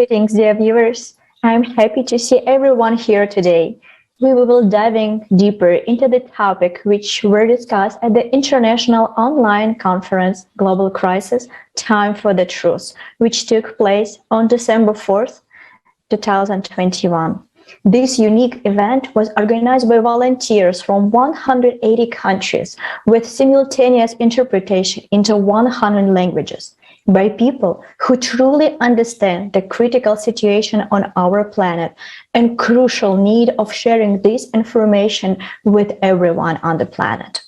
Greetings, dear viewers. I'm happy to see everyone here today. We will be diving deeper into the topic which were discussed at the International Online Conference Global Crisis Time for the Truth, which took place on December 4th, 2021. This unique event was organized by volunteers from 180 countries with simultaneous interpretation into 100 languages, by people who truly understand the critical situation on our planet and crucial need of sharing this information with everyone on the planet.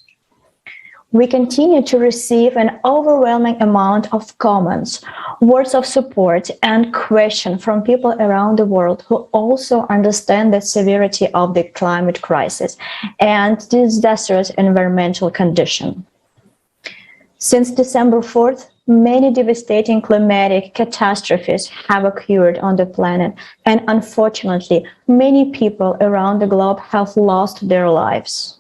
We continue to receive an overwhelming amount of comments, words of support, and questions from people around the world who also understand the severity of the climate crisis and disastrous environmental condition. Since December 4th, many devastating climatic catastrophes have occurred on the planet, and unfortunately, many people around the globe have lost their lives.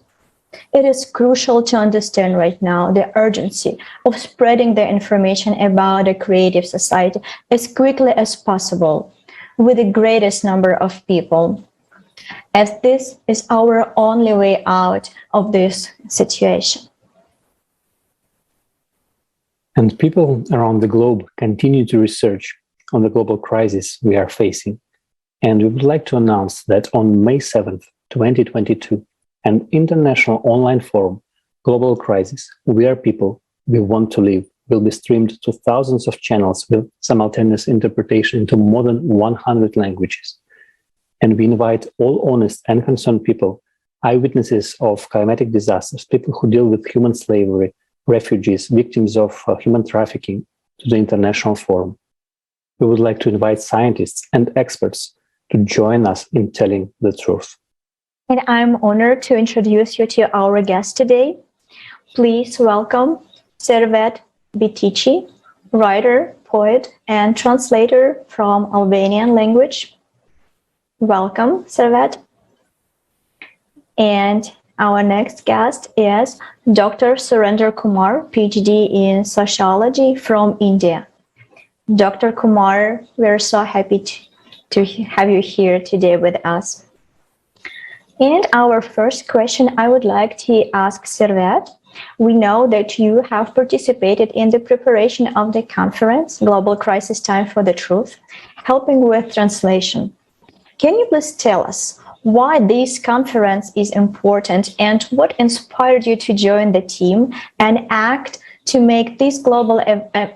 It is crucial to understand right now the urgency of spreading the information about a creative society as quickly as possible with the greatest number of people, as this is our only way out of this situation. And people around the globe continue to research on the global crisis we are facing. And we would like to announce that on May 7th, 2022, an international online forum, Global Crisis, We Are People, We Want to Live, will be streamed to thousands of channels with simultaneous interpretation into more than 100 languages. And we invite all honest and concerned people, eyewitnesses of climatic disasters, people who deal with human slavery, refugees, victims of human trafficking, to the international forum. We would like to invite scientists and experts to join us in telling the truth. And I'm honored to introduce you to our guest today. Please welcome Servet Bitici, writer, poet, and translator from Albanian language. Welcome, Servet. And our next guest is Dr. Surendra Kumar, PhD in Sociology from India. Dr. Kumar, we're so happy to have you here today with us. And our first question I would like to ask Servet. We know that you have participated in the preparation of the conference, Global Crisis Time for the Truth, helping with translation. Can you please tell us why this conference is important and what inspired you to join the team and act to make this global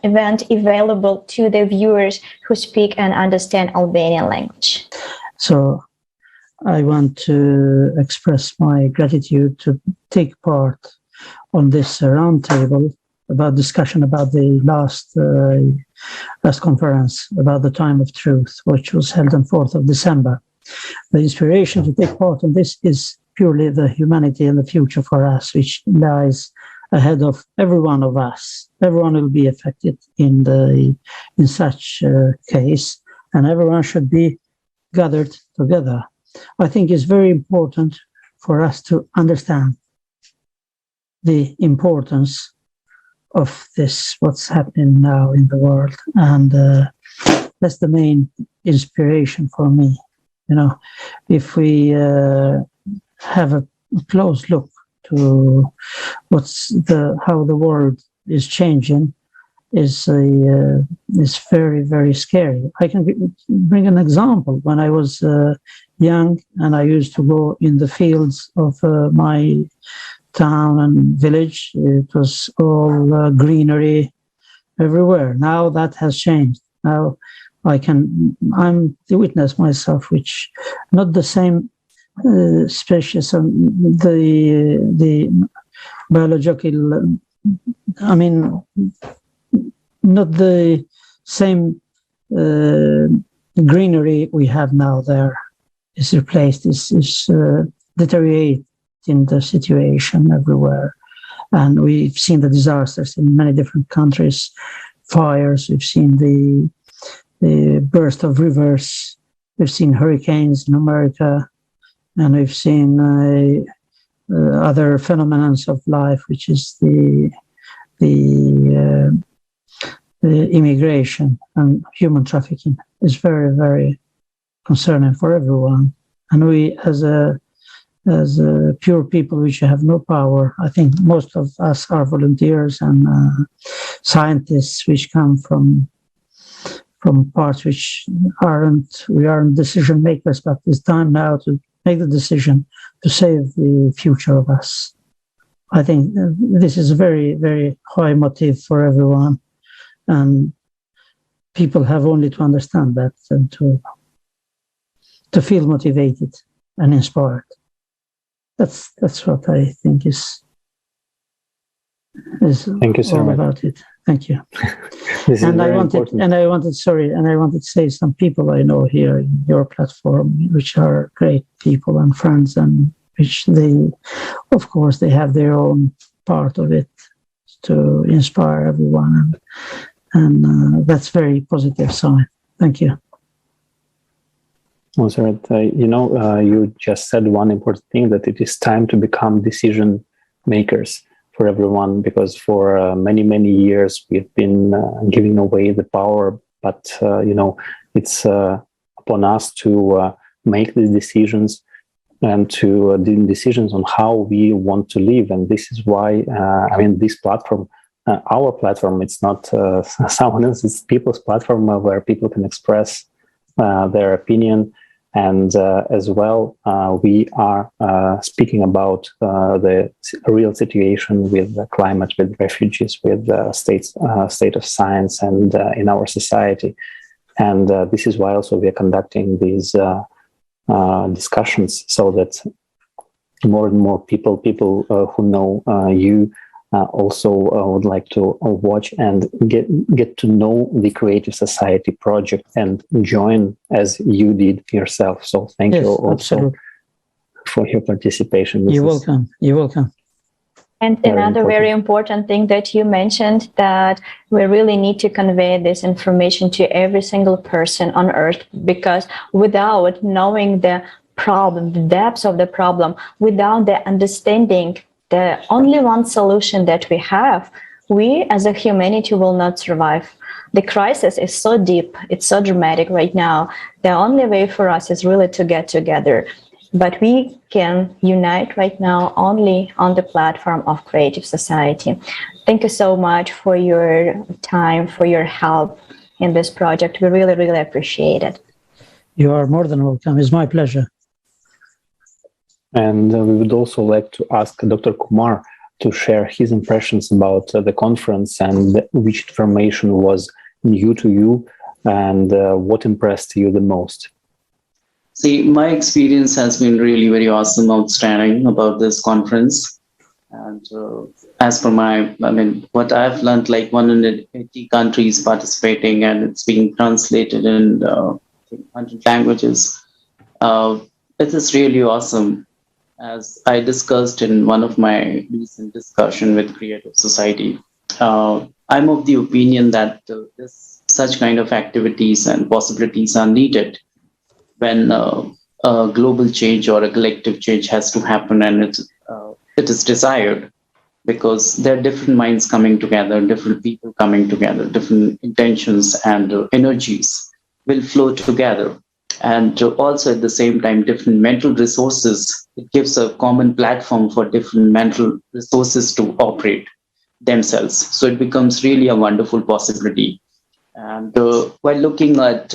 event available to the viewers who speak and understand Albanian language? So I want to express my gratitude to take part on this roundtable about discussion about the last conference about the time of truth, which was held on 4th of December. The inspiration to take part in this is purely the humanity and the future for us, which lies ahead of every one of us. Everyone will be affected in such a case, and everyone should be gathered together. I think it's very important for us to understand the importance of this, what's happening now in the world. And that's the main inspiration for me. You know, if we have a close look to how the world is changing, is very, very scary. I can bring an example. When I was young and I used to go in the fields of my town and village, it was all greenery everywhere. Now that has changed. Now I'm the witness myself, which not the same species, the biological, I mean, not the same greenery we have now there is replaced, is deteriorating the situation everywhere. And we've seen the disasters in many different countries, fires, we've seen the burst of rivers, we've seen hurricanes in America, and we've seen other phenomena of life, which is the immigration and human trafficking is very, very concerning for everyone. And we, as pure people which have no power, I think most of us are volunteers and scientists which come from parts which we aren't decision makers, but it's time now to make the decision to save the future of us. I think this is a very, very high motive for everyone, and people have only to understand that and to feel motivated and inspired. That's what I think is Thank you so all much about it. Thank you. This And is I very wanted, important. and I wanted to say some people I know here in your platform, which are great people and friends, and which of course, they have their own part of it to inspire everyone, and that's very positive sign. Thank you. Also, you just said one important thing, that it is time to become decision makers for everyone, because for many, many years we've been giving away the power, but it's upon us to make these decisions and to do decisions on how we want to live. And this is why this platform, our platform, it's not someone else's, it's people's platform where people can express their opinion. And as well, we are speaking about the real situation with the climate, with refugees, with the state of science, and in our society. And this is why also we are conducting these discussions, so that more and more people who know you also would like to watch and get to know the Creative Society project and join as you did yourself. So thank you also absolutely. for your participation. You're welcome. You're welcome. And another very important thing that you mentioned, that we really need to convey this information to every single person on Earth, because without knowing the problem, the depths of the problem, without the understanding the only one solution that we have, we as a humanity will not survive. The crisis is so deep, it's so dramatic right now. The only way for us is really to get together. But we can unite right now only on the platform of Creative Society. Thank you so much for your time, for your help in this project. We really, really appreciate it. You are more than welcome. It's my pleasure. And we would also like to ask Dr. Kumar to share his impressions about the conference, and which information was new to you, and what impressed you the most. See, my experience has been really very awesome, outstanding about this conference. And as per what I've learned, like 180 countries participating, and it's being translated in 100 languages. It is really awesome. As I discussed in one of my recent discussion with Creative Society, I'm of the opinion that such kind of activities and possibilities are needed when a global change or a collective change has to happen, and it is desired, because there are different minds coming together, different people coming together, different intentions and energies will flow together. And also at the same time, different mental resources, it gives a common platform for different mental resources to operate themselves. So it becomes really a wonderful possibility. And while looking at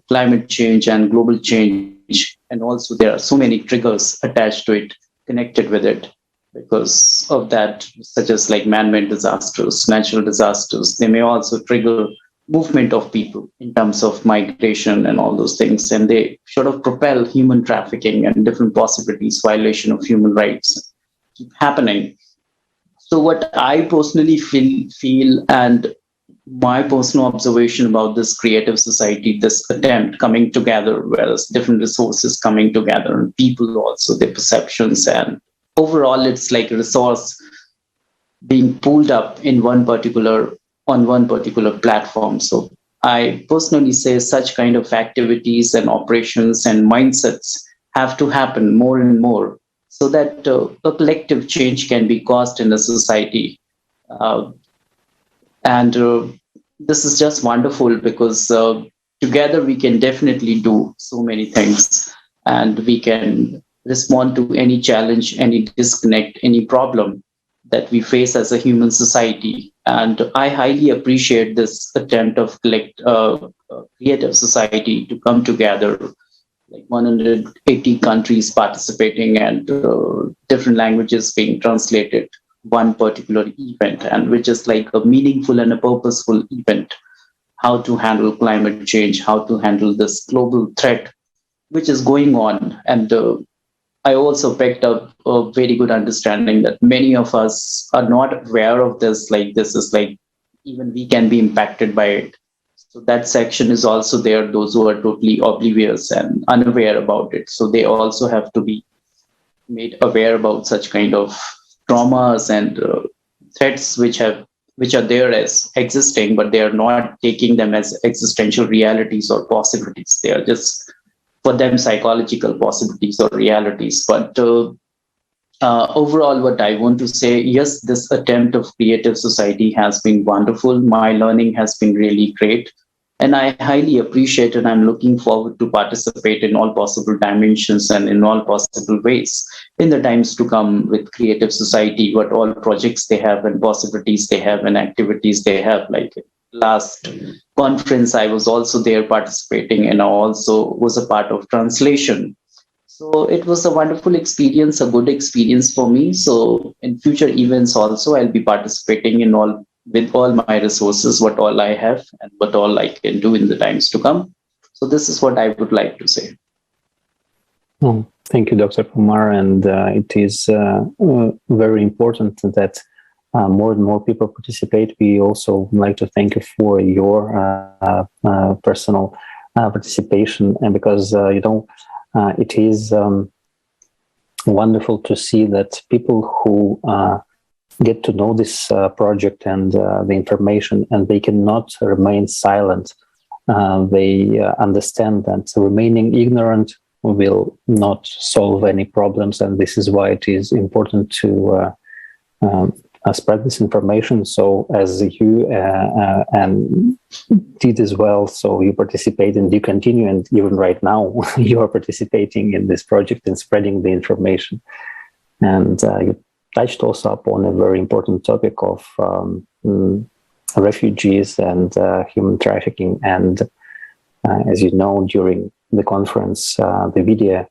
climate change and global change, and also there are so many triggers attached to it, connected with it, because of that, such as like man-made disasters, natural disasters, they may also trigger movement of people in terms of migration and all those things. And they sort of propel human trafficking and different possibilities, violation of human rights keep happening. So what I personally feel and my personal observation about this Creative Society, this attempt coming together, whereas different resources coming together, and people also, their perceptions, and overall it's like a resource being pulled up on one particular platform. So I personally say such kind of activities and operations and mindsets have to happen more and more, so that a collective change can be caused in a society. And this is just wonderful because together we can definitely do so many things, and we can respond to any challenge, any disconnect, any problem that we face as a human society. And I highly appreciate this attempt of creative society to come together, like 180 countries participating and different languages being translated, one particular event, and which is like a meaningful and a purposeful event. How to handle climate change, how to handle this global threat which is going on. And I also picked up a very good understanding that many of us are not aware of this. Like this is like even we can be impacted by it. So that section is also there, those who are totally oblivious and unaware about it. So they also have to be made aware about such kind of traumas and threats which are there as existing, but they are not taking them as existential realities or possibilities. They are just for them psychological possibilities or realities. But overall, what I want to say, yes, this attempt of creative society has been wonderful. My learning has been really great. And I highly appreciate and I'm looking forward to participate in all possible dimensions and in all possible ways in the times to come with creative society, what all projects they have and possibilities they have and activities they have. Like last conference, I was also there participating, and I also was a part of translation. So it was a wonderful experience, a good experience for me. So in future events also, I'll be participating in all with all my resources, what all I have and what all I can do in the times to come. So this is what I would like to say. Oh, thank you, Dr. Kumar. And it is very important that more and more people participate. We also would like to thank you for your personal participation, and because it is wonderful to see that people who get to know this project and the information, and they cannot remain silent. They understand that remaining ignorant will not solve any problems, and this is why it is important to spread this information. So as you and did as well, so you participate and you continue, and even right now you are participating in this project and spreading the information. And you touched also upon a very important topic of refugees and human trafficking. And as you know, during the conference, the video,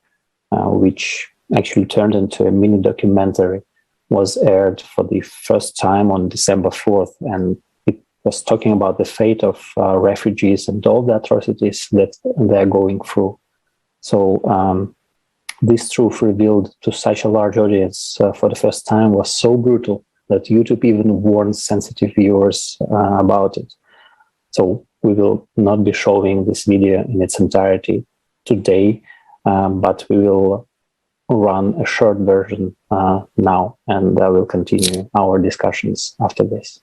which actually turned into a mini documentary, was aired for the first time on December 4th. And it was talking about the fate of refugees and all the atrocities that they're going through. So this truth revealed to such a large audience for the first time was so brutal that YouTube even warned sensitive viewers about it. So we will not be showing this video in its entirety today, but we will run a short version now, and we'll continue our discussions after this.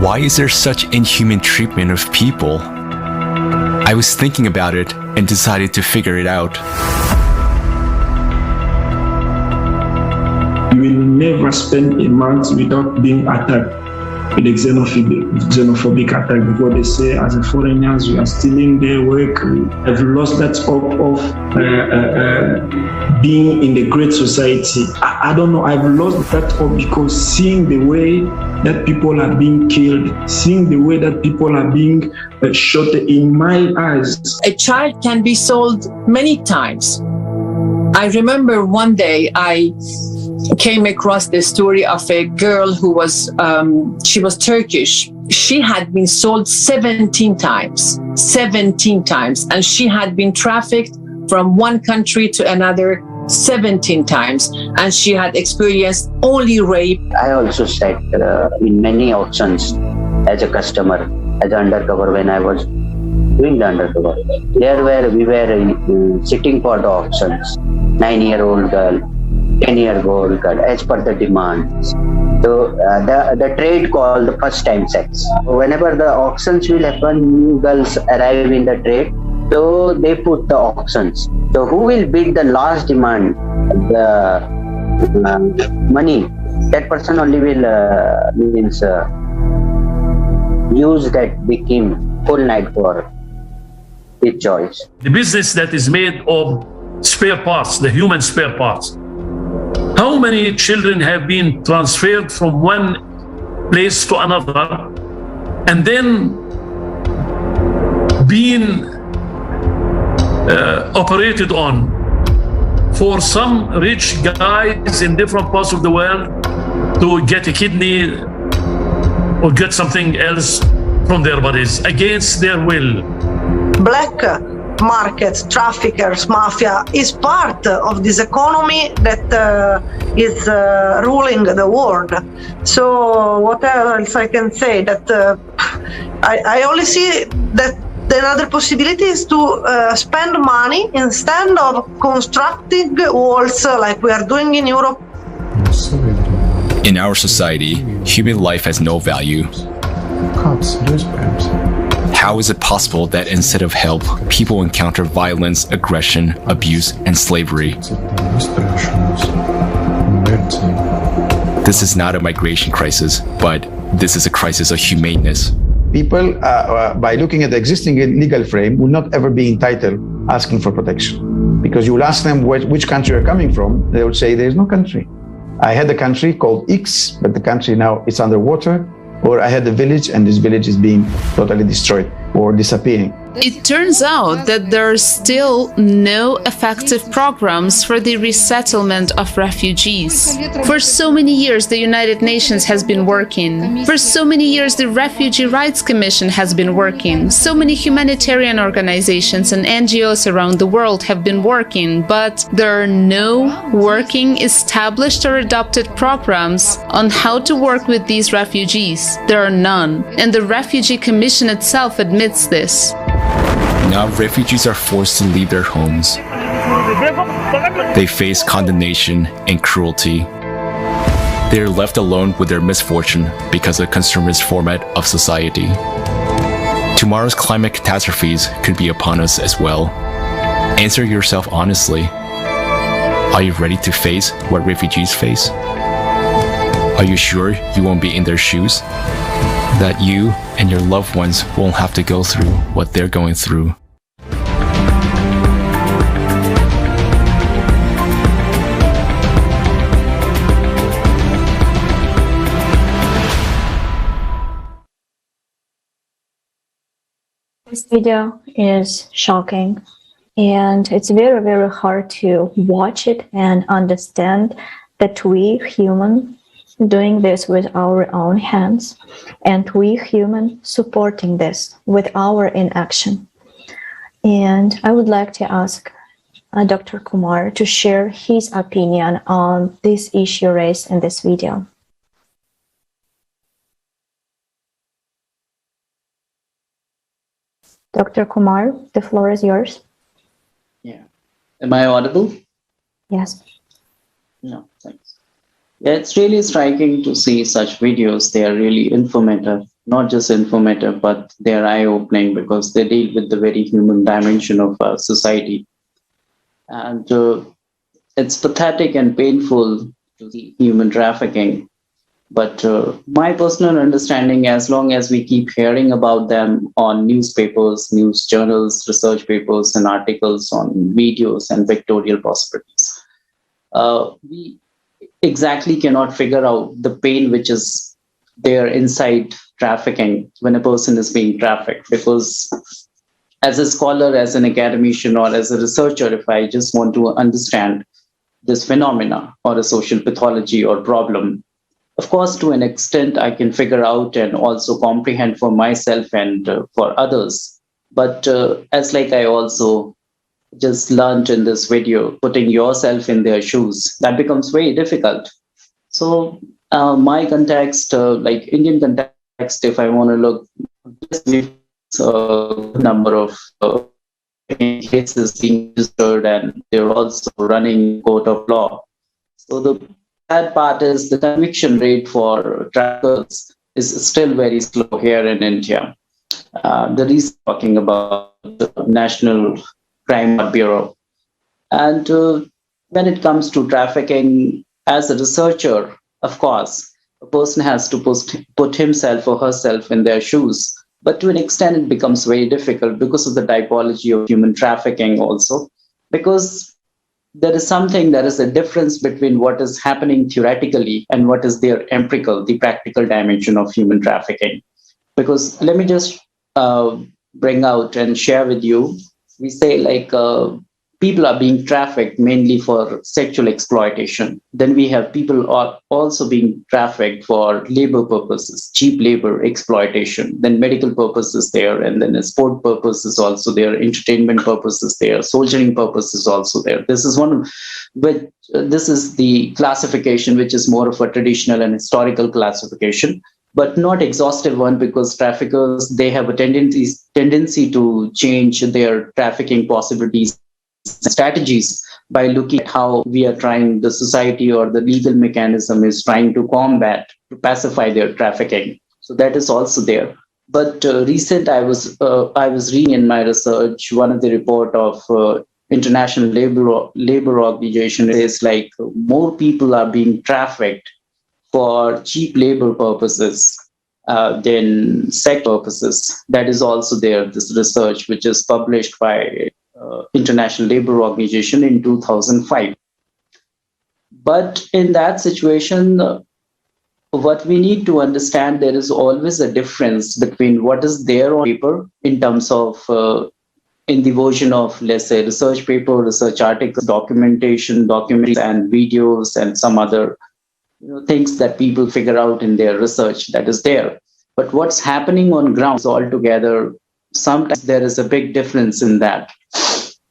Why is there such inhuman treatment of people? I was thinking about it and decided to figure it out. You will never spend a month without being attacked with a xenophobic attack, because they say as a foreigners we are stealing their work. I've lost that hope of being in the great society. I don't know, I've lost that hope, because seeing the way that people are being killed, seeing the way that people are being shot in my eyes. A child can be sold many times. I remember one day I came across the story of a girl who was, she was Turkish. She had been sold 17 times, and she had been trafficked from one country to another 17 times, and she had experienced only rape. I also sat in many auctions as a customer, as an undercover when I was doing the undercover. We were sitting for the auctions, 9-year-old girl, 10-year-old girl, as per the demands. So the trade called the first time sex. Whenever the auctions will happen, new girls arrive in the trade. So they put the auctions. So who will bid the last demand, the money? That person only will use that victim full night for his choice. The business that is made of spare parts, the human spare parts. How many children have been transferred from one place to another and then being operated on for some rich guys in different parts of the world to get a kidney or get something else from their bodies against their will? Black markets, traffickers, mafia is part of this economy that is ruling the world. So what else I can say? That I only see that another possibility is to spend money instead of constructing walls like we are doing in Europe. In our society, human life has no value. How is it possible that instead of help, people encounter violence, aggression, abuse, and slavery? This is not a migration crisis, but this is a crisis of humaneness. People, by looking at the existing legal frame, will not ever be entitled asking for protection. Because you will ask them which country you're coming from, they will say there is no country. I had a country called X, but the country now is underwater. Or I had a village and this village is being totally destroyed or disappearing. It turns out that there are still no effective programs for the resettlement of refugees. For so many years, the United Nations has been working. For so many years, the Refugee Rights Commission has been working. So many humanitarian organizations and NGOs around the world have been working, but there are no working, established or adopted programs on how to work with these refugees. There are none, and the Refugee Commission itself admits this. Now refugees are forced to leave their homes. They face condemnation and cruelty. They are left alone with their misfortune because of the consumerist format of society. Tomorrow's climate catastrophes could be upon us as well. Answer yourself honestly. Are you ready to face what refugees face? Are you sure you won't be in their shoes? That you and your loved ones won't have to go through what they're going through. This video is shocking, and it's very, very hard to watch it and understand that we human doing this with our own hands, and we human supporting this with our inaction. And I would like to ask Dr. Kumar to share his opinion on this issue raised in this video. Dr. Kumar, the floor is yours. Yeah. Am I audible? Yes. No, thanks. Yeah, it's really striking to see such videos. They are really informative, not just informative, but they are eye-opening because they deal with the very human dimension of our society. And it's pathetic and painful to see human trafficking. But my personal understanding, as long as we keep hearing about them on newspapers, news journals, research papers, and articles on videos and pictorial possibilities, we exactly cannot figure out the pain which is there inside trafficking when a person is being trafficked. Because as a scholar, as an academician, or as a researcher, if I just want to understand this phenomena or a social pathology or problem, of course, to an extent, I can figure out and also comprehend for myself and for others. But as like I also just learned in this video, putting yourself in their shoes, that becomes very difficult. So my context, like Indian context, if I want to look, number of cases being registered, and they're also running court of law. So the That part is the conviction rate for traffickers is still very slow here in India. The reason talking about the National Crime Bureau. And when it comes to trafficking, as a researcher, of course, a person has to put himself or herself in their shoes. But to an extent, it becomes very difficult because of the typology of human trafficking also. Because there is a difference between what is happening theoretically and what is their empirical, the practical dimension of human trafficking. Because let me just bring out and share with you, we say like people are being trafficked mainly for sexual exploitation. Then we have people are also being trafficked for labor purposes, cheap labor exploitation. Then medical purposes there, and then sport purposes also there, entertainment purposes there, soldiering purposes also there. This is this is the classification which is more of a traditional and historical classification, but not exhaustive one, because traffickers, they have a tendency to change their trafficking possibilities strategies by looking at how we are trying, the society or the legal mechanism is trying to combat, to pacify their trafficking. So that is also there. But I was reading in my research one of the report of International Labor Organization is like more people are being trafficked for cheap labor purposes than sex purposes. That is also there, this research, which is published by International Labor Organization in 2005. But in that situation, what we need to understand, there is always a difference between what is there on paper in terms of in the version of, let's say, research paper, research articles, documentation, documentaries and videos and some other things that people figure out in their research that is there. But what's happening on ground is altogether, sometimes there is a big difference in that.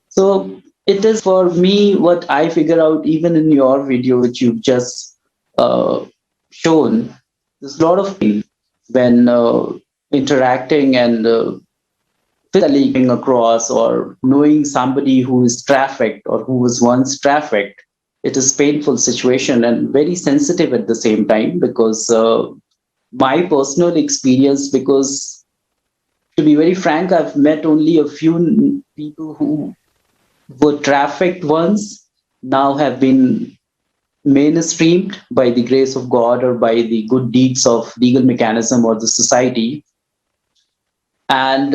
So it is, for me, what I figure out, even in your video, which you've just shown, there's a lot of things when interacting and physically coming across or knowing somebody who is trafficked or who was once trafficked. It is a painful situation and very sensitive at the same time, because my personal experience, because to be very frank, I've met only a few people who were trafficked once, now have been mainstreamed by the grace of God or by the good deeds of legal mechanism or the society. And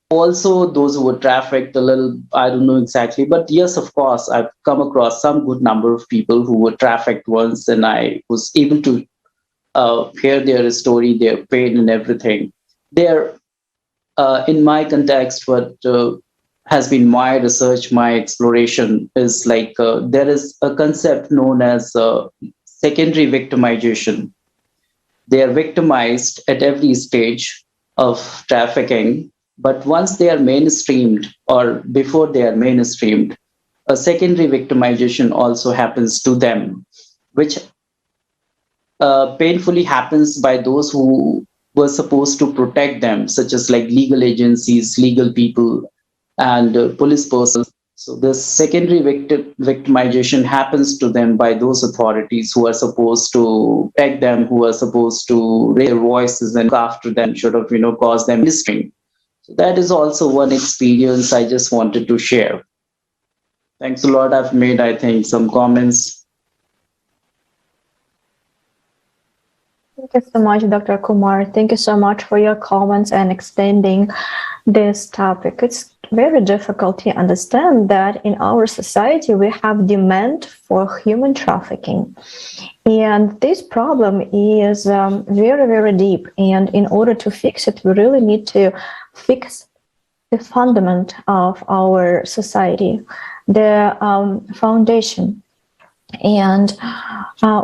also those who were trafficked a little, I don't know exactly, but yes, of course, I've come across some good number of people who were trafficked once, and I was able to hear their story, their pain and everything. There, in my context, what has been my research, my exploration is like there is a concept known as secondary victimization. They are victimized at every stage of trafficking, but once they are mainstreamed or before they are mainstreamed, a secondary victimization also happens to them, which painfully happens by those who were supposed to protect them, such as like legal agencies, legal people, and police persons. So this secondary victimization happens to them by those authorities who are supposed to protect them, who are supposed to raise their voices and look after them, sort of, cause them listening. So that is also one experience I just wanted to share. Thanks a lot. I've made, I think, some comments. Thank you so much, Dr. Kumar. Thank you so much for your comments and extending this topic. It's very difficult to understand that in our society we have demand for human trafficking. And this problem is very, very deep. And in order to fix it, we really need to fix the fundament of our society, the foundation. And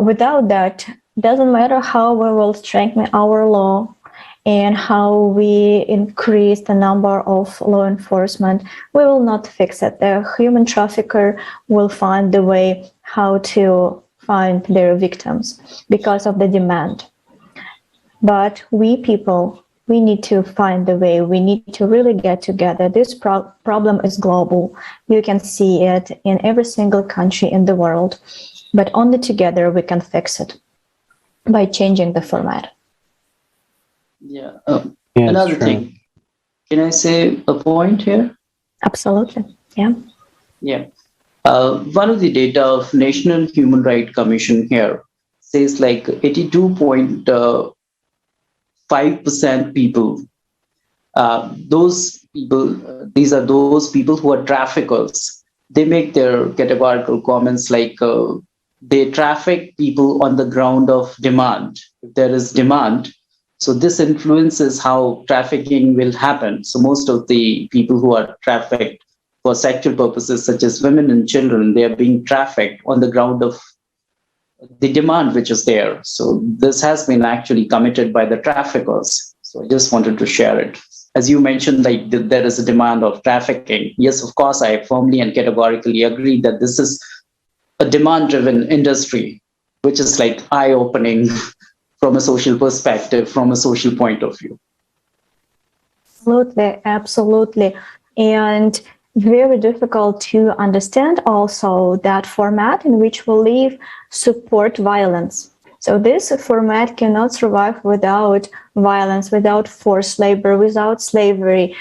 without that, doesn't matter how we will strengthen our law and how we increase the number of law enforcement, we will not fix it. The human trafficker will find the way how to find their victims because of the demand. But we people, we need to find the way. We need to really get together. This problem is global. You can see it in every single country in the world. but only together we can fix it by changing the format. Yeah. Another thing. Can I say a point here? Absolutely. Yeah. Yeah. One of the data of National Human Rights Commission here says like 82.5% people, those people, these are those people who are traffickers. They make their categorical comments like they traffic people on the ground of demand. If there is demand, so this influences how trafficking will happen. So most of the people who are trafficked for sexual purposes, such as women and children, they are being trafficked on the ground of the demand which is there. So this has been actually committed by the traffickers. So I just wanted to share it. As you mentioned, like there is a demand of trafficking. Yes, of course, I firmly and categorically agree that this is a demand-driven industry, which is like eye-opening from a social perspective, from a social point of view. Absolutely, absolutely. And very difficult to understand also that format in which we live support violence. So this format cannot survive without violence, without forced labor, without slavery.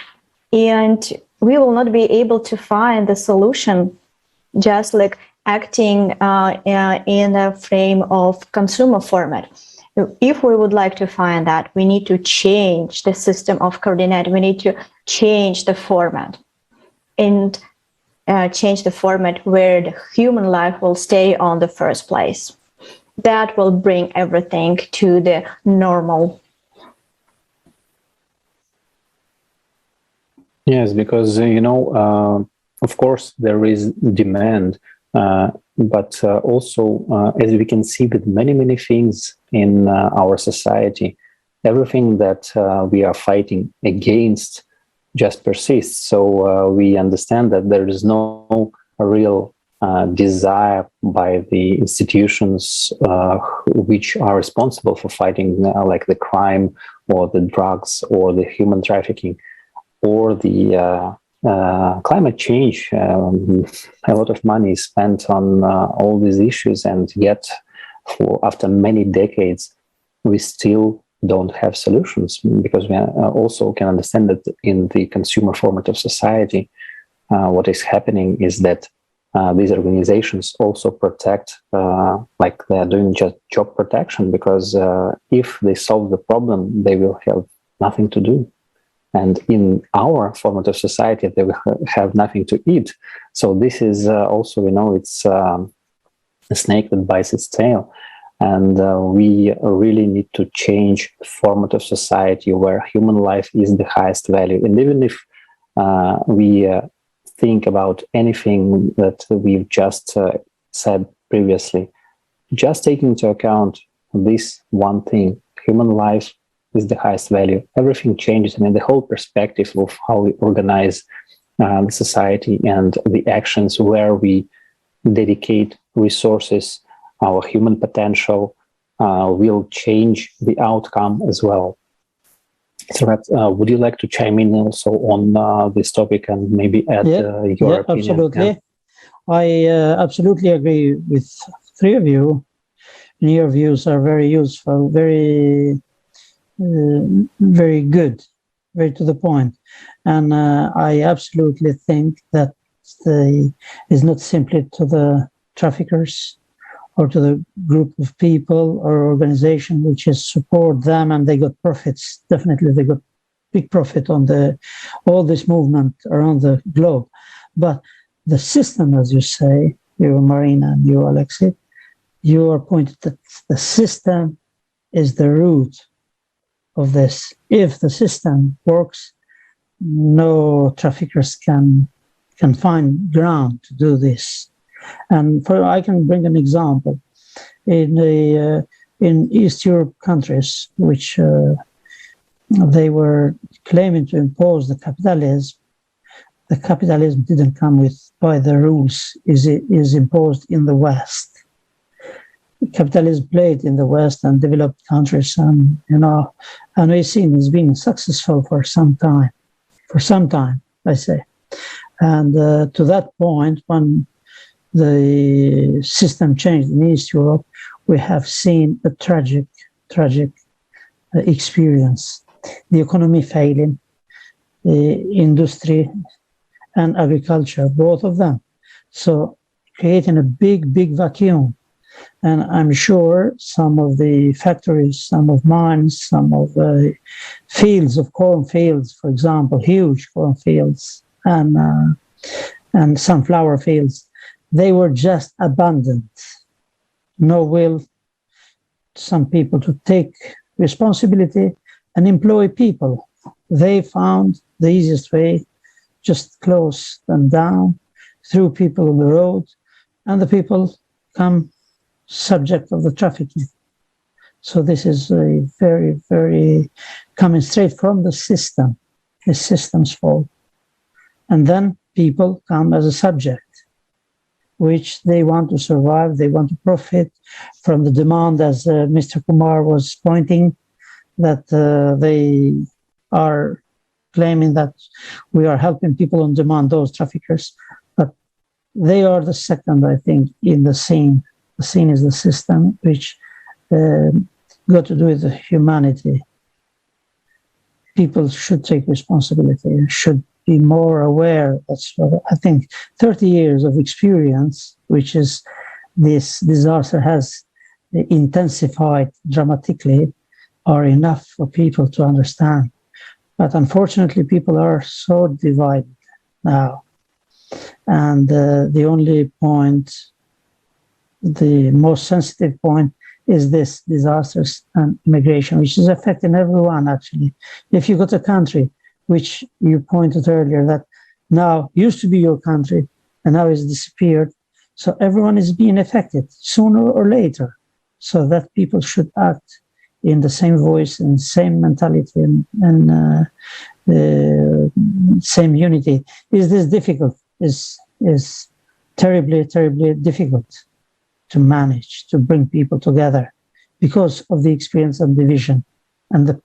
And we will not be able to find the solution just like acting in a frame of consumer format. If we would like to find that, we need to change the system of coordinate. We need to change the format and change the format where the human life will stay on the first place. That will bring everything to the normal. Yes, because, of course, there is demand, but also, as we can see with many, many things in our society, everything that we are fighting against just persists. So we understand that there is no real desire by the institutions which are responsible for fighting like the crime or the drugs or the human trafficking or the climate change. A lot of money is spent on all these issues, and yet after many decades we still don't have solutions, because we also can understand that in the consumer format of society what is happening is that these organizations also protect, like they are doing just job protection, because if they solve the problem, they will have nothing to do. And in our format of society, they will have nothing to eat. So this is also, it's a snake that bites its tail. And we really need to change the format of society where human life is the highest value. And even if we think about anything that we've just said previously, just taking into account this one thing, human life is the highest value, everything changes. I mean, the whole perspective of how we organize the society and the actions where we dedicate resources, our human potential will change the outcome as well. So, would you like to chime in also on this topic and maybe add your opinion? Absolutely. Yeah. I absolutely agree with three of you. And your views are very useful, very good, very to the point. And I absolutely think that it's not simply to the traffickers or to the group of people or organization which is support them and they got profits. Definitely they got big profit on all this movement around the globe. But the system, as you say, you Marina and you Alexei, you are pointed that the system is the root of this. If the system works, no traffickers can find ground to do this. And I can bring an example. In East Europe countries, which they were claiming to impose the capitalism didn't come by the rules is imposed in the West. Capitalism played in the West and developed countries, and we've seen it's been successful for some time, I say. And to that point, when the system changed in East Europe, we have seen a tragic experience. The economy failing, the industry and agriculture, both of them. So creating a big vacuum. And I'm sure some of the factories, some of mines, some of the fields of cornfields, for example, huge cornfields and sunflower fields, they were just abandoned. No will, some people to take responsibility and employ people. They found the easiest way, just close them down, threw people on the road, and the people come subject of the trafficking. So this is a very, very coming straight from the system's fault. And then people come as a subject, which they want to survive, they want to profit from the demand, as Mr. Kumar was pointing, that they are claiming that we are helping people on demand, those traffickers, but they are the second, I think, in the scene. The scene is the system, which got to do with the humanity. People should take responsibility and should be more aware. That's what I think 30 years of experience, which is this disaster has intensified dramatically, are enough for people to understand. But unfortunately, people are so divided now. And the only point, the most sensitive point, is this disasters and immigration, which is affecting everyone, actually. If you got a country, which you pointed earlier, that now used to be your country and now has disappeared, so everyone is being affected sooner or later. So that people should act in the same voice and same mentality and same unity. Is this difficult? Is terribly, terribly difficult to manage, to bring people together because of the experience of division. And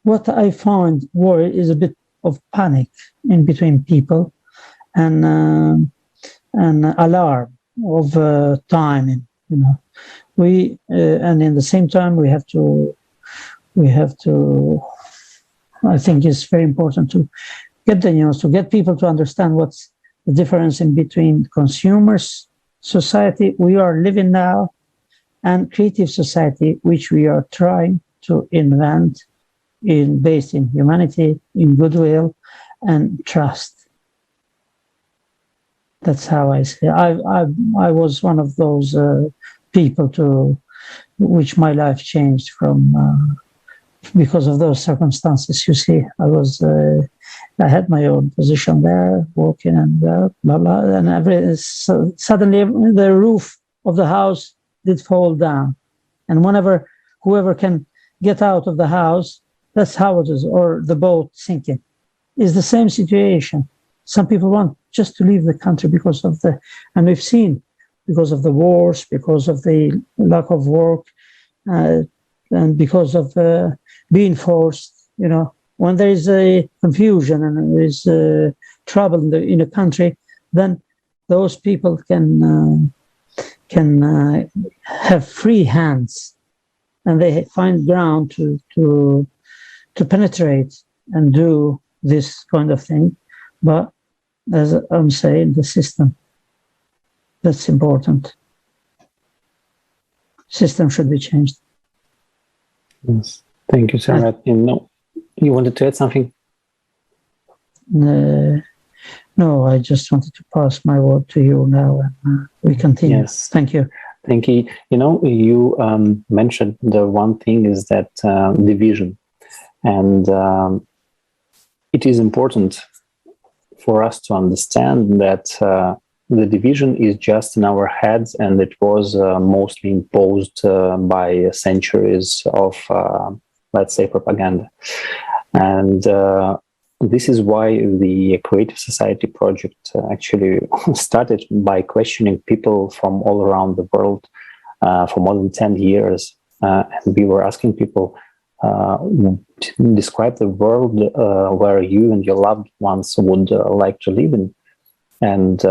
what I find worry is a bit of panic in between people and alarm of timing, you know. We and in the same time we have to I think it's very important to get the news, to get people to understand what's the difference in between consumers society we are living now and creative society, which we are trying to invent based in humanity, in goodwill and trust. That's how I say. I was one of those people to which my life changed from because of those circumstances. You see, I had my own position there, working and blah blah, and suddenly the roof of the house did fall down, and whoever can get out of the house, that's how it is, or the boat sinking, is the same situation. Some people want just to leave the country because of and we've seen because of the wars, because of the lack of work, and because of being forced, you know. When there is a confusion and there is trouble in a country, then those people can have free hands, and they find ground to penetrate and do this kind of thing. But as I'm saying, the system, that's important. System should be changed. Yes. Thank you, Sarah. You wanted to add something? No, I just wanted to pass my word to you now, and we continue. Yes. Thank you. Thank you. You know, you mentioned the one thing is that division, and it is important for us to understand that the division is just in our heads, and it was mostly imposed by centuries of, let's say, propaganda. And this is why the Creative Society project actually started by questioning people from all around the world for more than 10 years. And we were asking people, describe the world where you and your loved ones would like to live in. And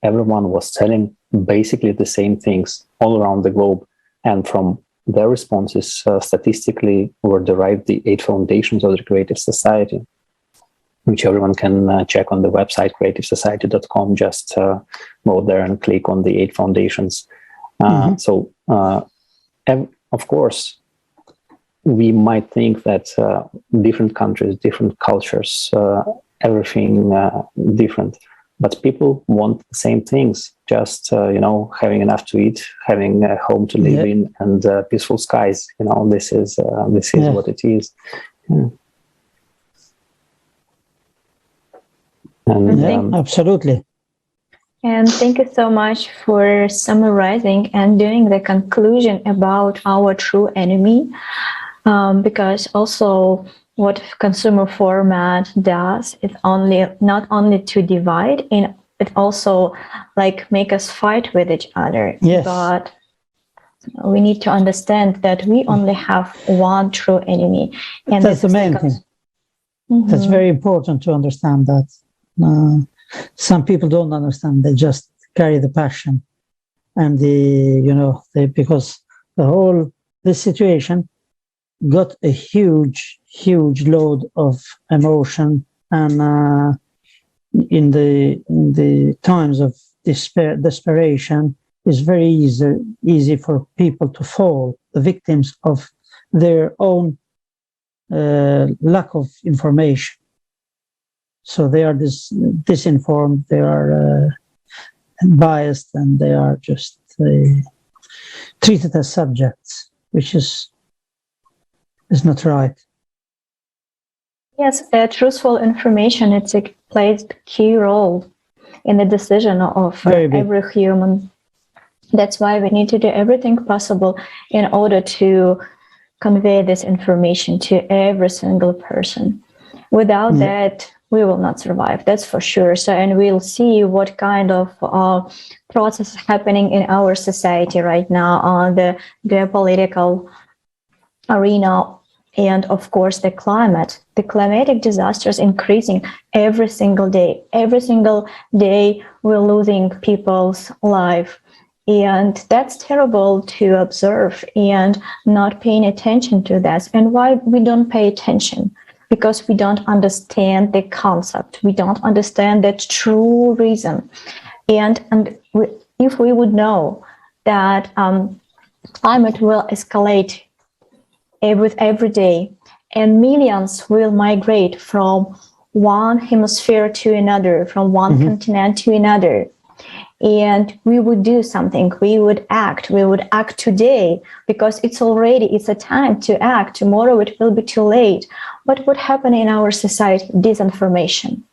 everyone was telling basically the same things all around the globe. And from their responses, statistically, were derived the 8 foundations of the Creative Society, which everyone can check on the website, creativesociety.com. Just go there and click on the 8 foundations. So, of course, we might think that different countries, different cultures, everything different, but people want the same things, just having enough to eat, having a home to live in, and peaceful skies. This is what it is. And, absolutely. And thank you so much for summarizing and doing the conclusion about our true enemy, because also what consumer format does is not only to divide, and it also make us fight with each other. Yes. But we need to understand that we only have one true enemy, and that's the main thing. That's very important to understand that. Some people don't understand. They just carry the passion, and because this situation got a huge load of emotion, and in the times of desperation, it's very easy for people to fall the victims of their own lack of information. So they are disinformed, they are biased, and they are just treated as subjects, which is not right. Yes, truthful information, it plays a key role in the decision of every human. That's why we need to do everything possible in order to convey this information to every single person. Without that, we will not survive, that's for sure. So, and we'll see what kind of process is happening in our society right now on the geopolitical arena, and of course the climate. The climatic disasters increasing every single day. Every single day we're losing people's life. And that's terrible to observe and not paying attention to that. And why we don't pay attention? Because we don't understand the concept. We don't understand the true reason. And if we would know that climate will escalate every day, and millions will migrate from one hemisphere to another, from one continent to another, and we would do something, we would act today, because it's a time to act. Tomorrow it will be too late. But what happened in our society? Disinformation.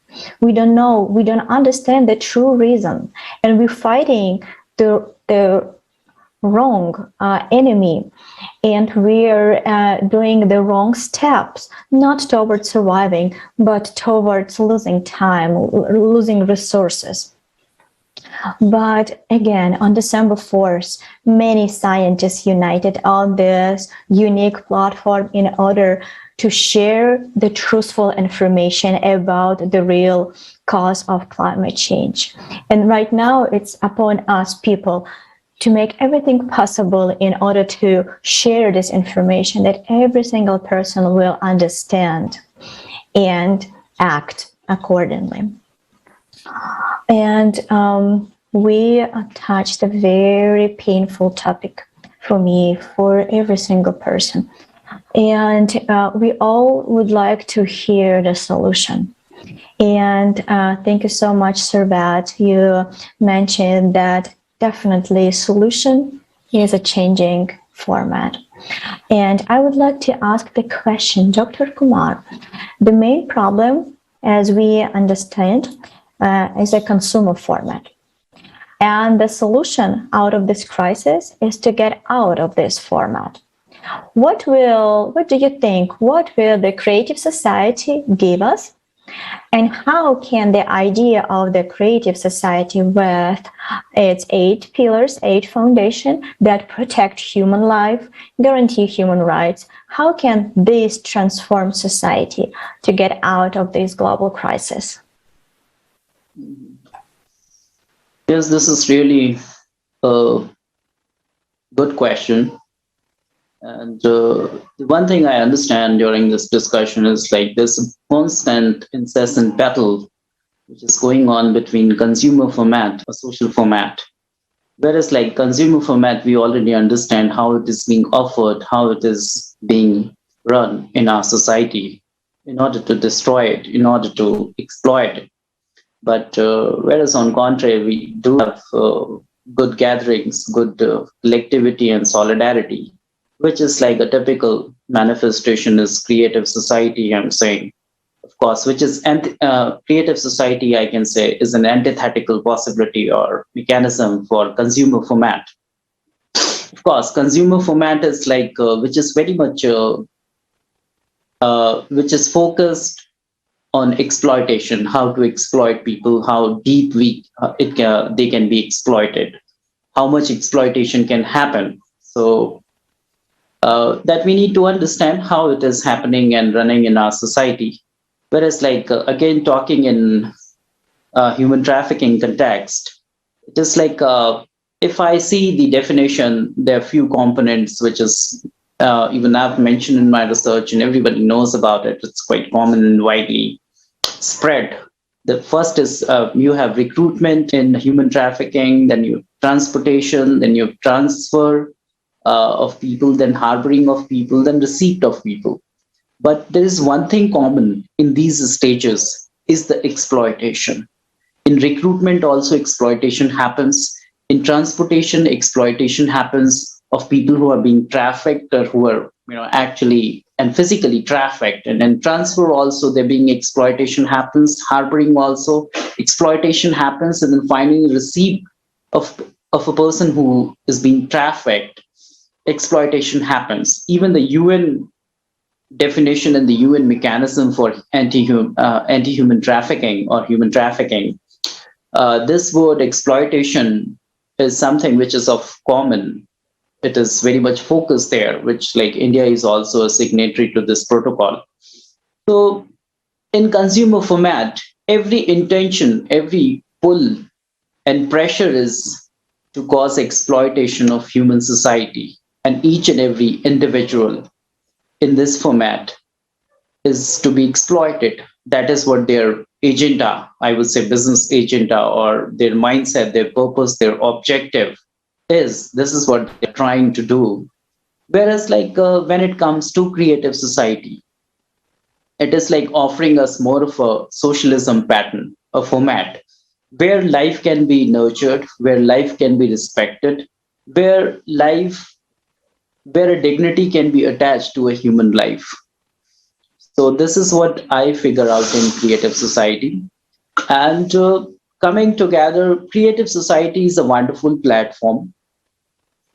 We don't know, we don't understand the true reason, and we're fighting the wrong enemy, and we're doing the wrong steps, not towards surviving, but towards losing time, losing resources. But again, on December 4th, many scientists united on this unique platform in order to share the truthful information about the real cause of climate change. And right now, it's upon us people to make everything possible in order to share this information that every single person will understand and act accordingly. And we touched a very painful topic for me, for every single person. And we all would like to hear the solution. And thank you so much, Servat. You mentioned that definitely solution is a changing format. And I would like to ask the question, Dr. Kumar, the main problem, as we understand, is a consumer format. And the solution out of this crisis is to get out of this format. What do you think? What will the Creative Society give us? And how can the idea of the Creative Society, with its 8 pillars, 8 foundations that protect human life, guarantee human rights, how can this transform society to get out of this global crisis? Yes, this is really a good question. And the one thing I understand during this discussion is like there's a constant, incessant battle which is going on between consumer format or social format. Whereas like consumer format, we already understand how it is being offered, how it is being run in our society in order to destroy it, in order to exploit it. But whereas on contrary, we do have good gatherings, good collectivity and solidarity, which is like a typical manifestation is creative society, I'm saying. Of course, which is creative society, I can say, is an antithetical possibility or mechanism for consumer format. Of course, consumer format is like, which is very much, which is focused on exploitation, how to exploit people, how deep they can be exploited, how much exploitation can happen. So that we need to understand how it is happening and running in our society. Whereas, like again, talking in human trafficking context, it is like if I see the definition, there are few components which is even I've mentioned in my research, and everybody knows about it. It's quite common and widely spread. The first is you have recruitment in human trafficking, then you have transportation, then you have transfer of people, then harboring of people, then receipt of people. But there is one thing common in these stages is the exploitation. In recruitment also exploitation happens. In transportation, exploitation happens of people who are being trafficked or who are actually and physically trafficked. And then transfer also, there being exploitation happens. Harboring also, exploitation happens. And then finally receipt of a person who is being trafficked, exploitation happens. Even the UN definition and the UN mechanism for anti-human trafficking or human trafficking, this word exploitation is something which is of common. It is very much focused there, which like India is also a signatory to this protocol. So in consumer format, every intention, every pull and pressure is to cause exploitation of human society, and each and every individual in this format is to be exploited. That is what their agenda, I would say business agenda, or their mindset, their purpose, their objective is. This is what they're trying to do. Whereas like when it comes to creative society, it is like offering us more of a socialism pattern, a format where life can be nurtured, where life can be respected, where a dignity can be attached to a human life. So this is what I figure out in creative society. And coming together, creative society is a wonderful platform,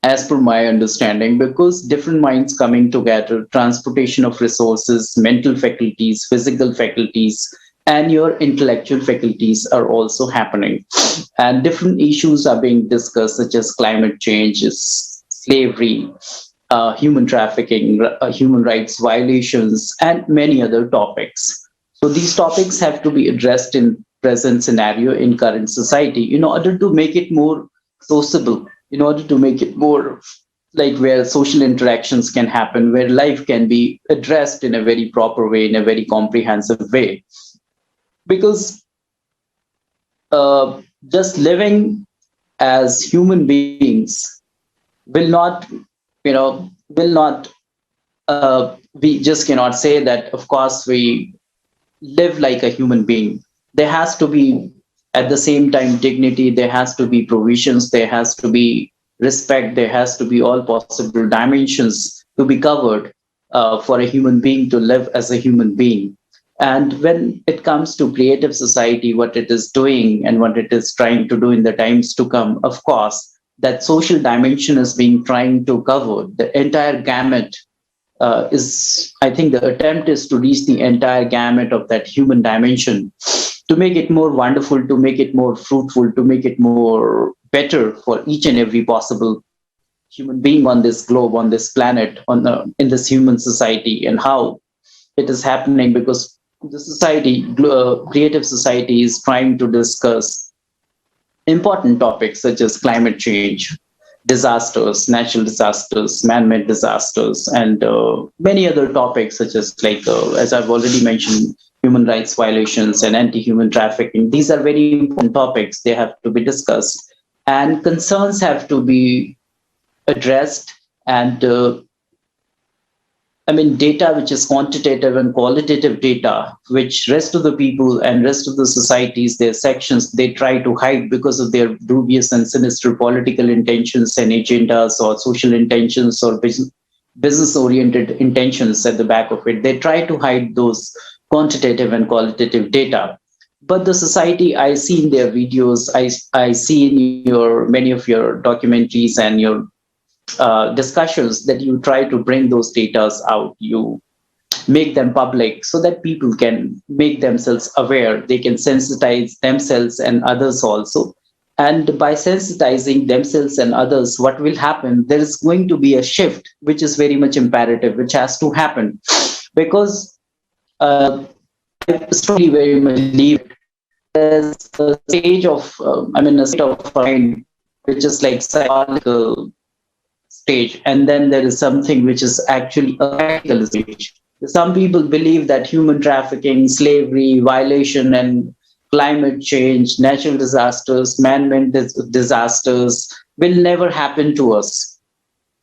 as per my understanding, because different minds coming together, transportation of resources, mental faculties, physical faculties, and your intellectual faculties are also happening. And different issues are being discussed, such as climate change, slavery, human trafficking, human rights violations, and many other topics. So these topics have to be addressed in present scenario in current society in order to make it more sociable, in order to make it more like where social interactions can happen, where life can be addressed in a very proper way, in a very comprehensive way. Because just living as human beings will not, we just cannot say that, of course, we live like a human being. There has to be, at the same time, dignity, there has to be provisions, there has to be respect, there has to be all possible dimensions to be covered for a human being to live as a human being. And when it comes to creative society, what it is doing and what it is trying to do in the times to come, of course, that social dimension is being trying to cover the entire gamut. I think the attempt is to reach the entire gamut of that human dimension, to make it more wonderful, to make it more fruitful, to make it more better for each and every possible human being on this globe, on this planet, in this human society, and how it is happening. Because the society, creative society, is trying to discuss important topics such as climate change, disasters, natural disasters, man-made disasters, and many other topics such as as I've already mentioned, human rights violations and anti-human trafficking. These are very important topics. They have to be discussed, and concerns have to be addressed. And data which is quantitative and qualitative data, which rest of the people and rest of the societies, their sections, they try to hide because of their dubious and sinister political intentions and agendas or social intentions or business-oriented intentions at the back of it. They try to hide those quantitative and qualitative data. But the society, I see in their videos, I see in many of your documentaries and your discussions that you try to bring those data out, you make them public so that people can make themselves aware, they can sensitize themselves and others also. And by sensitizing themselves and others, what will happen? There is going to be a shift, which is very much imperative, which has to happen. Because I strongly very much believe there's a stage of, a state of mind, which is like psychological stage, and then there is something which is actually a practical stage. Some people believe that human trafficking, slavery, violation, and climate change, natural disasters, man-made disasters will never happen to us.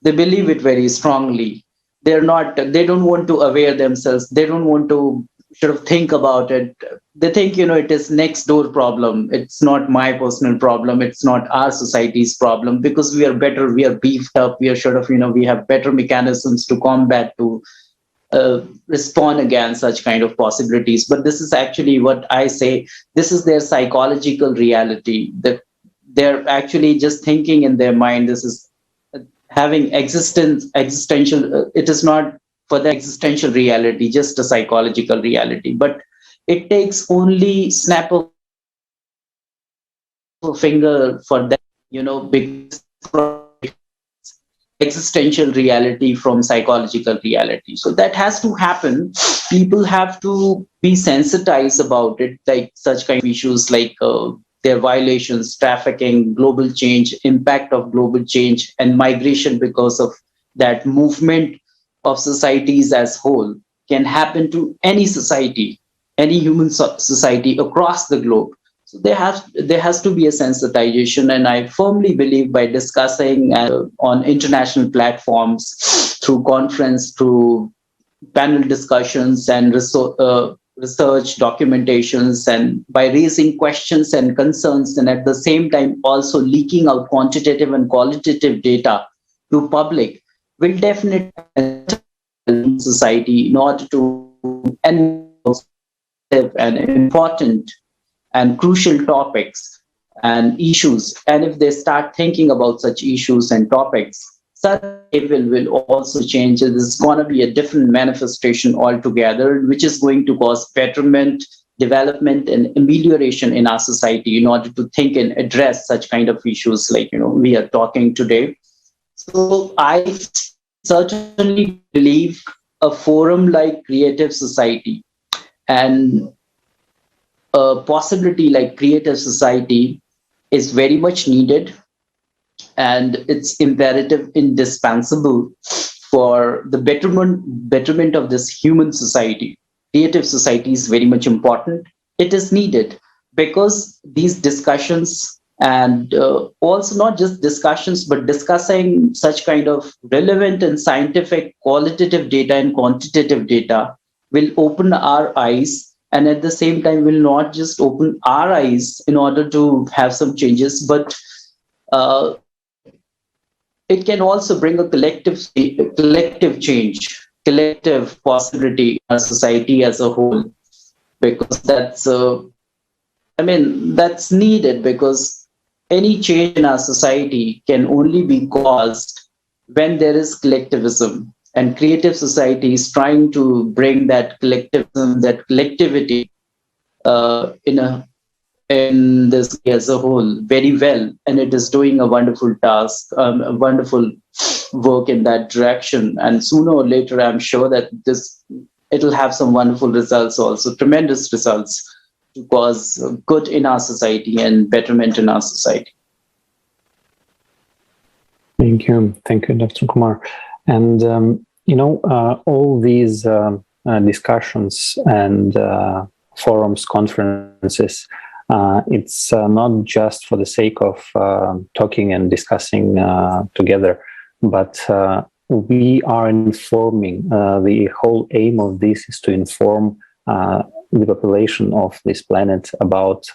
They believe it very strongly. They don't want to aware themselves. They don't want to sort of think about it. They think, it is next door problem. It's not my personal problem. It's not our society's problem, because we are better. We are beefed up. We are sort of, we have better mechanisms to combat, to respond against such kind of possibilities. But this is actually what I say. This is their psychological reality, that they're actually just thinking in their mind. This is having existential. It is not for the existential reality, just a psychological reality. But it takes only snap of a finger for that, because existential reality from psychological reality. So that has to happen. People have to be sensitized about it, like such kind of issues like their violations, trafficking, global change, impact of global change, and migration because of that movement of societies as whole can happen to any society, any human society across the globe. So there has to be a sensitization, and I firmly believe by discussing on international platforms, through conference, through panel discussions and research documentations, and by raising questions and concerns, and at the same time also leaking out quantitative and qualitative data to public, will definitely society in order to and important and crucial topics and issues. And if they start thinking about such issues and topics, such will also change. There's going to be a different manifestation altogether, which is going to cause betterment, development, and amelioration in our society in order to think and address such kind of issues like we are talking today. So I certainly believe a forum like Creative Society and a possibility like Creative Society is very much needed, and it's imperative, indispensable for the betterment of this human society. Creative Society is very much important. It is needed because these discussions, and also not just discussions, but discussing such kind of relevant and scientific qualitative data and quantitative data will open our eyes, and at the same time will not just open our eyes in order to have some changes, but it can also bring a collective change, collective possibility in our society as a whole, because that's needed, because any change in our society can only be caused when there is collectivism. And Creative Society is trying to bring that collectivism, that collectivity in this as a whole very well. And it is doing a wonderful task, a wonderful work in that direction. And sooner or later, I'm sure that it'll have some wonderful results also, tremendous results to cause good in our society and betterment in our society. Thank you, Dr. Kumar. And all these discussions and forums, conferences, it's not just for the sake of talking and discussing together, but we are informing. The whole aim of this is to inform the population of this planet about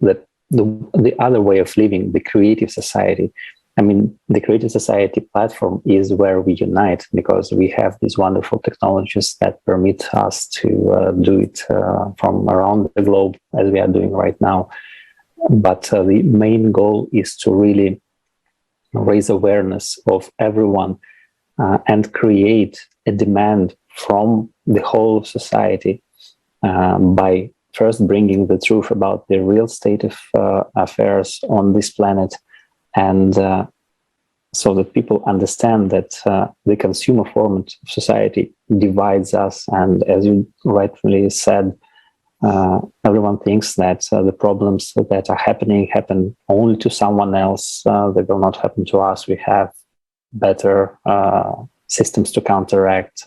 the other way of living, the creative society. I mean, the Creative Society platform is where we unite, because we have these wonderful technologies that permit us to do it from around the globe, as we are doing right now. But the main goal is to really raise awareness of everyone and create a demand from the whole of society by first bringing the truth about the real state of affairs on this planet, and so that people understand that the consumer format of society divides us. And as you rightfully said, everyone thinks that the problems that are happen only to someone else. They will not happen to us. We have better systems to counteract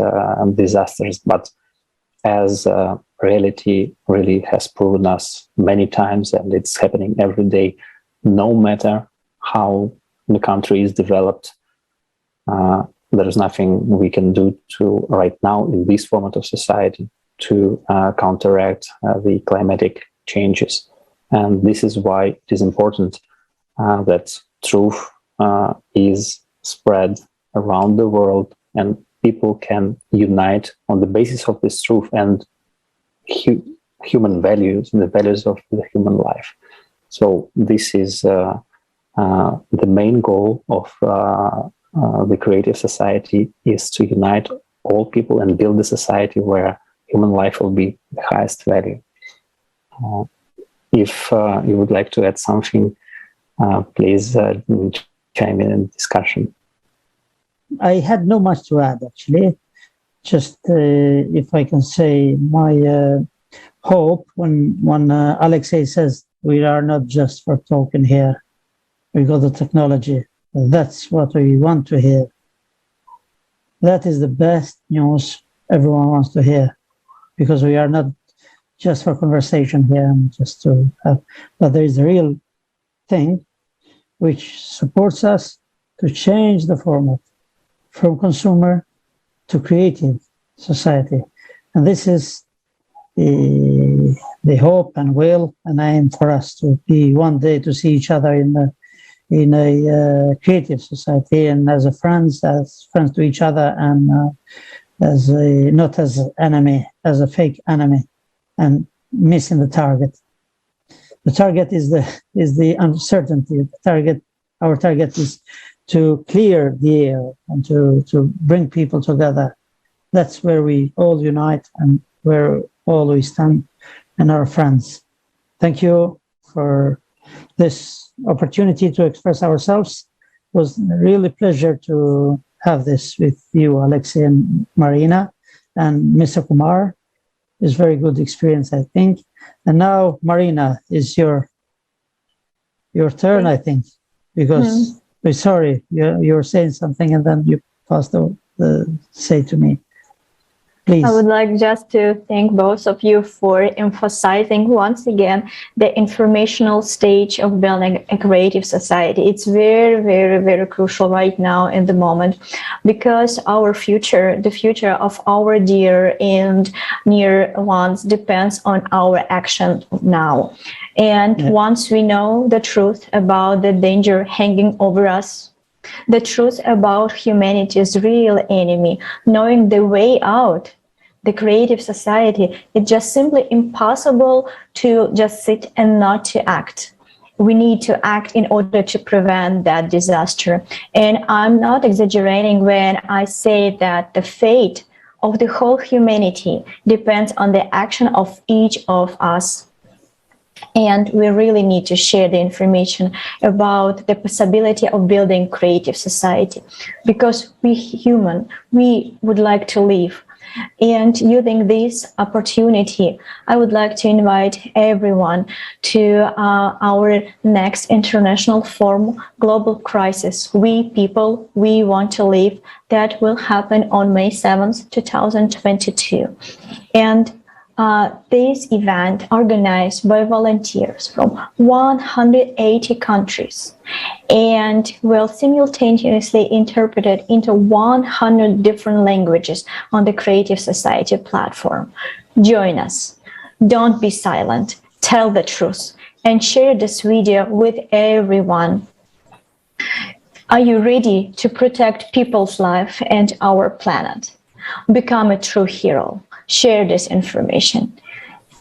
disasters. But as reality really has proven us many times, and it's happening every day, no matter how the country is developed, there is nothing we can do to right now in this format of society to counteract the climatic changes. And this is why it is important that truth is spread around the world, and people can unite on the basis of this truth and human values, the values of the human life. So this is the main goal of the Creative Society, is to unite all people and build a society where human life will be the highest value. If you would like to add something, please chime in the discussion. I had no much to add, actually. Just if I can say my hope when Alexei says we are not just for talking here, we got the technology. That's what we want to hear. That is the best news everyone wants to hear, because we are not just for conversation here and just to have, but there is a real thing which supports us to change the format from consumer to creative society. And this is the hope and will and aim for us to be one day to see each other in a creative society, and as friends to each other, and as not as enemy, as a fake enemy, and missing the target. The target is the uncertainty. Our target is to clear the air and to bring people together. That's where we all unite and where all we stand and our friends. Thank you for this opportunity to express ourselves. It was really a pleasure to have this with you, Alexei and Marina, and Mr. Kumar. It's a very good experience, I think. And now, Marina, is your turn, I think, because we're sorry, you're saying something and then you passed the say to me. Please. I would like just to thank both of you for emphasizing once again the informational stage of building a creative society. It's very, very, very crucial right now in the moment, because our future, the future of our dear and near ones, depends on our action now. And once we know the truth about the danger hanging over us, the truth about humanity's real enemy, knowing the way out, the creative society, it's just simply impossible to just sit and not to act. We need to act in order to prevent that disaster. And I'm not exaggerating when I say that the fate of the whole humanity depends on the action of each of us. And we really need to share the information about the possibility of building creative society, because we human, we would like to live. And using this opportunity, I would like to invite everyone to our next international forum, Global Crisis, We People, We Want to Live, that will happen on May 7th, 2022. And this event organized by volunteers from 180 countries and will simultaneously interpreted into 100 different languages on the Creative Society platform. Join us. Don't be silent. Tell the truth and share this video with everyone. Are you ready to protect people's life and our planet? Become a true hero. Share this information.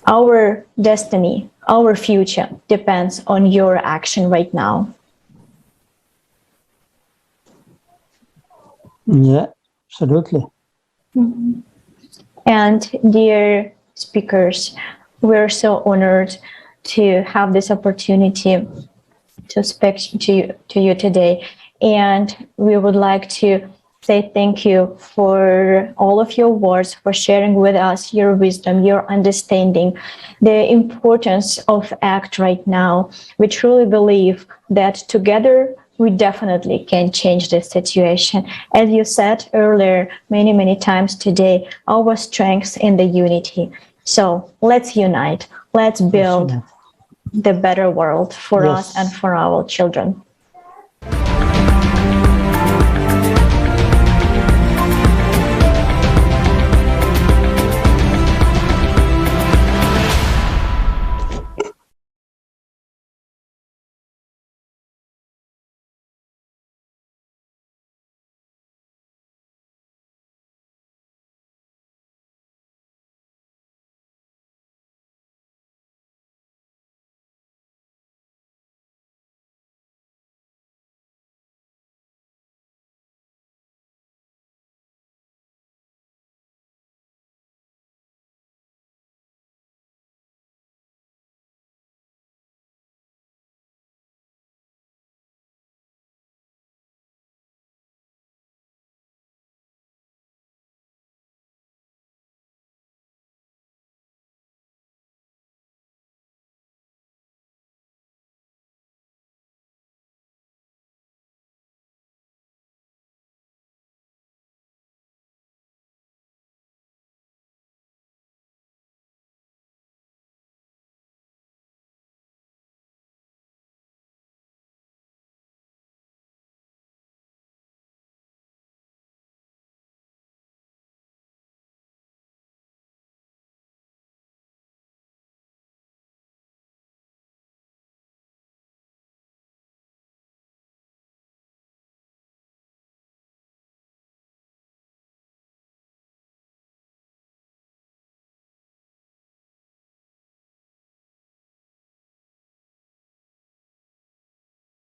Our destiny, our future depends on your action right now. Yeah, absolutely. Mm-hmm. And dear speakers, we're so honored to have this opportunity to speak to you today. And we would like to say thank you for all of your words, for sharing with us your wisdom, your understanding, the importance of ACT right now. We truly believe that together we definitely can change this situation. As you said earlier, many times today, our strength in the unity. So let's unite, let's build the better world for us and for our children.